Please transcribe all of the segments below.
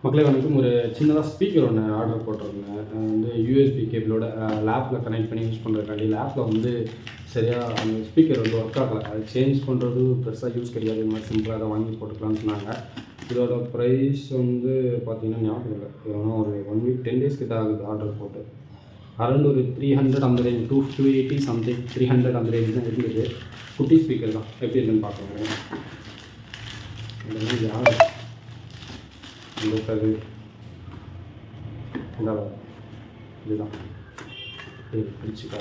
மக்களே வணக்கம். ஒரு சின்னதாக ஸ்பீக்கர் ஒன்று ஆர்டர் போட்டிருந்தேன். வந்து யூஎஸ்பி கேபிளோட லேப்பில் கனெக்ட் பண்ணி யூஸ் பண்ணுறதுக்காண்டி. லேப்பில் வந்து சரியாக அந்த ஸ்பீக்கர் வந்து ஒர்க் ஆகலை. அது சேஞ்ச் பண்ணுறது பெருசாக யூஸ் கிடையாது. இந்த மாதிரி சிம்பிளாக அதை வாங்கி போட்டுக்கலாம்னு சொன்னாங்க. இதோட ப்ரைஸ் வந்து பார்த்திங்கன்னா ஞாபகம் இல்லை, ஏன்னா ஒரு 1 வீக் 10 days கிட்ட ஆகுது ஆர்டர் போட்டு. அரௌண்ட் ஒரு 300 அந்த ரேஞ்ச், 280 சம்திங், 300 அந்த ரேஞ்ச் தான் இருந்தது. குட்டி ஸ்பீக்கர் தான், எப்படி இருக்குன்னு பார்க்கணும். இதெல்லாம் யார் இருக்காது, இதுதான் பிடிச்சிக்கா.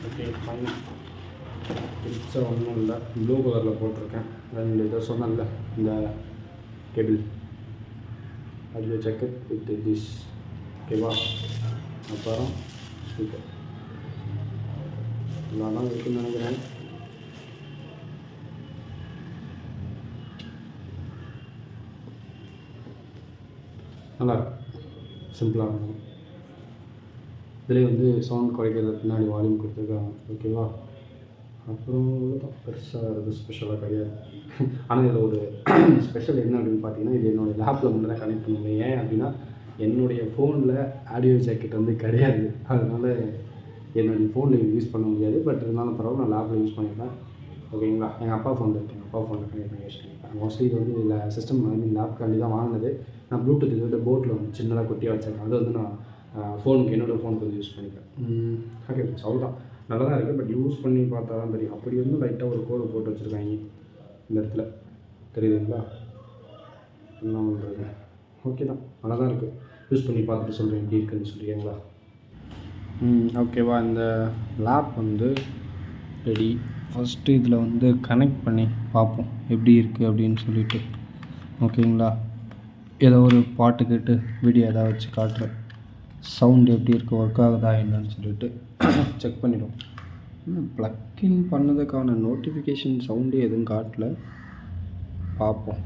Okay fine. பிடிச்ச ஒன்றும் இல்லை, ப்ளூ கலரில் போட்டிருக்கேன். ரெண்டு இதை சொன்னேன்ல, இந்த கேபிள் அதில் செக் வித் திஸ். ஓகேவா? அப்புறம் ஸ்பீக்கர் இதெல்லாம் இருக்குன்னு நினைக்கிறேன். நல்லாயிருக்கு, சிம்பிளாக இருக்கும். இதில் வந்து சவுண்ட் குறைக்கிறதுக்கு பின்னாடி வால்யூம் கொடுத்துருக்காங்க. ஓகேவா? அப்புறம் தான் பெருசாக இது ஸ்பெஷலாக கிடையாது. ஆனால் இதில் ஒரு ஸ்பெஷல் என்ன அப்படின்னு பார்த்தீங்கன்னா, இது என்னுடைய லேப்பில் மட்டும் தான் கனெக்ட் பண்ணுவேன். ஏன் அப்படின்னா, என்னுடைய ஃபோனில் ஆடியோ ஜாக்கெட் வந்து கிடையாது. அதனால் என்னுடைய ஃபோனில் யூஸ் பண்ண முடியாது. பட் இருந்தாலும் பரவாயில்ல, நான் லேப்பில் யூஸ் பண்ணிப்பேன். ஓகேங்களா? எங்கள் அப்பா ஃபோனில் இருக்குது, எங்கள் அப்பா ஃபோனில் கனெக்ட் பண்ணி யூஸ் பண்ணிப்பேன். மோஸ்ட்லி இது வந்து இல்லை சிஸ்டம் லேப்காண்டி தான் வாங்கினது. நான் ப்ளூடூத் இது வந்து போட்டில் வந்து சின்னதாக குட்டியாக வச்சிருக்கேன். அது வந்து நான் ஃபோனுக்கு, என்னோடய ஃபோனுக்கு வந்து யூஸ் பண்ணிப்பேன். ஓகே, அவ்வளோதான். நல்லா தான் இருக்குது. பட் யூஸ் பண்ணி பார்த்தா தான் தெரியும். அப்படி வந்து லைட்டாக ஒரு கோடு போட்டு வச்சுருக்காங்க இந்த இடத்துல, தெரியுதுங்களா? என்ன பண்ணுறது? ஓகே தான், நல்லா தான் இருக்குது. யூஸ் பண்ணி பார்த்துட்டு சொல்கிறேன் எப்படி இருக்குதுன்னு சொல்லிடுறீங்களா? ஓகேவா? இந்த லேப் வந்து ரெடி. ஃபஸ்ட்டு இதில் வந்து கனெக்ட் பண்ணி பார்ப்போம் எப்படி இருக்குது அப்படின்னு சொல்லிட்டு. ஓகேங்களா? ஏதோ ஒரு பாட்டு கேட்டு வீடியோ ஏதாவது வச்சு காட்டுறேன். சவுண்டு எப்படி இருக்குது, ஒர்க் ஆகுதா என்னன்னு சொல்லிட்டு செக் பண்ணிவிடும். ப்ளக்கின் பண்ணதுக்கான நோட்டிஃபிகேஷன் சவுண்டே எதுவும் காட்டல. பார்ப்போம்.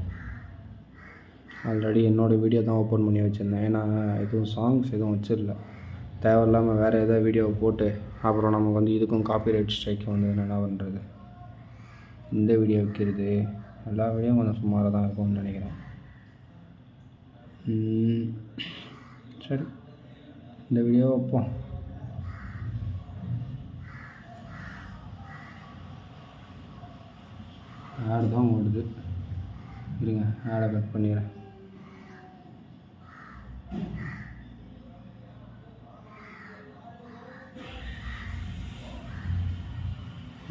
ஆல்ரெடி என்னோடய வீடியோ தான் ஓப்பன் பண்ணி வச்சுருந்தேன். ஏன்னா எதுவும் சாங்ஸ் எதுவும் வச்சிடல. தேவையில்லாமல் வேறு எதாவது வீடியோவை போட்டு அப்புறம் நமக்கு வந்து இதுக்கும் காப்பிரைட் ஸ்ட்ரைக் வந்து என்ன பண்ணுறது. இந்த வீடியோ வைக்கிறது எல்லா வீடியோவும் கொஞ்சம் சுமாராக தான் இருக்கும்னு நினைக்கிறேன். சரி, இந்த வீடியோ வைப்போம். ஆடு தான் ஓடுது, இருங்க ஆடை கட் பண்ணிடுறேன்.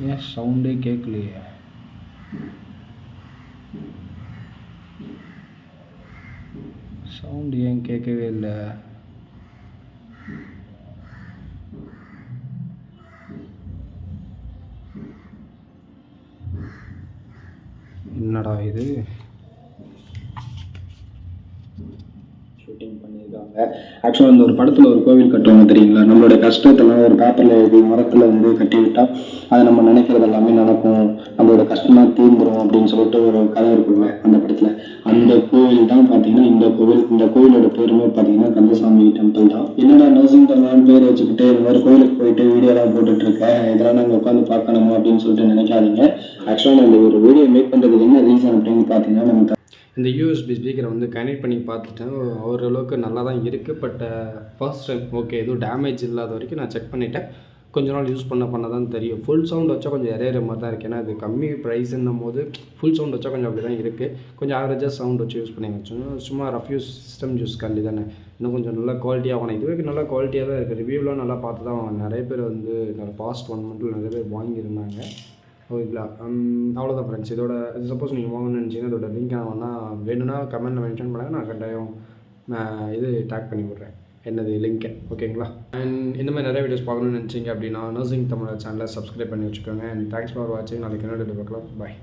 ஏன் சவுண்டே கேட்கலையே? சவுண்டு ஏன் கேட்கவே இல்லை? என்னடா இது? ஷூட்டிங் பண்ணியிருக்காங்க. ஆக்சுவலாக இந்த ஒரு படத்தில் ஒரு கோவில் கட்டுவாங்க தெரியுங்களா? நம்மளுடைய கஷ்டத்தெல்லாம் ஒரு பேப்பரில் எழுதி மரத்தில் வந்து கட்டி விட்டால் அதை நம்ம நினைக்கிறது எல்லாமே நடக்கும், நம்மளோட கஷ்டமாக தீர்ந்துடும் அப்படின்னு சொல்லிட்டு ஒரு கதை இருக்குங்க அந்த படத்தில். அந்த கோவில் தான் பார்த்தீங்கன்னா இந்த கோவில். இந்த கோவிலோட பேருமே பார்த்தீங்கன்னா கந்தசாமி டெம்பிள் தான். என்னடா நர்சிங் தமிழ் பேர் வச்சுக்கிட்டு இந்த மாதிரி கோவிலுக்கு போயிட்டு வீடியோலாம் போட்டுட்டு இருக்கேன், இதெல்லாம் நாங்கள் உட்காந்து பார்க்கணுமா அப்படின்னு சொல்லிட்டு நினைக்காதீங்க. ஆக்சுவலாக நான் இந்த ஒரு வீடியோ மேக் பண்ணுறதுக்கு என்ன ரீசன் அப்படின்னு பார்த்தீங்கன்னா, நம்ம இந்த யூஎஸ்பி ஸ்பீக்கரை வந்து கனெக்ட் பண்ணி பார்த்துட்டேன். ஓரளவுக்கு நல்லா தான் இருக்குது. பட் ஃபர்ஸ்ட் டைம் ஓகே, எதுவும் டேமேஜ் இல்லாத வரைக்கும் நான் செக் பண்ணிவிட்டேன். கொஞ்ச நாள் யூஸ் பண்ண தான் தெரியும். ஃபுல் சவுண்ட் வச்சா கொஞ்சம் எரேற மாதிரி தான் இருக்குது. ஏன்னா இது கம்மி ப்ரைஸுன்னும் போது ஃபுல் சவுண்ட் வச்சா கொஞ்சம் அப்படி தான் இருக்குது. கொஞ்சம் ஆவரேஜாக சவுண்ட் வச்சு யூஸ் பண்ணி வச்சோம். சும்மா ரஃப் யூஸ் சிஸ்டம் யூஸ் கண்டி தானே. இன்னும் கொஞ்சம் நல்லா குவாலிட்டியாக வாங்கினேன். இதுவே நல்லா குவாலிட்டியாக தான் இருக்குது. ரிவ்யூலாம் நல்லா பார்த்து தான் வாங்கினேன். நிறைய பேர் வந்து பாஸ்ட் 1 month நிறைய பேர் வாங்கியிருந்தாங்க. ஓகேங்களா? அவ்வளோதான் ஃப்ரெண்ட்ஸ். இதோட சப்போஸ் நீங்கள் வாங்கணும்னு நினச்சிங்கன்னா இதோட லிங்க் நான் வேணும்னா கமெண்ட்டில் மென்ஷன் பண்ணுங்கள். நான் கட்டாயம் இது டேக் பண்ணி விட்றேன், என்னது லிங்க்கை. ஓகேங்களா? அண்ட் இந்த மாதிரி நிறைய வீடியோஸ் பார்க்கணும்னு நினச்சிங்க அப்படின்னா நர்சிங் தமிழ் சேனலை சப்ஸ்கிரைப் பண்ணி வச்சுக்கோங்க. அண்ட் தேங்க்ஸ் ஃபார் வாட்சிங். நாளைக்கு என்ன பார்க்கலாம். பாய்.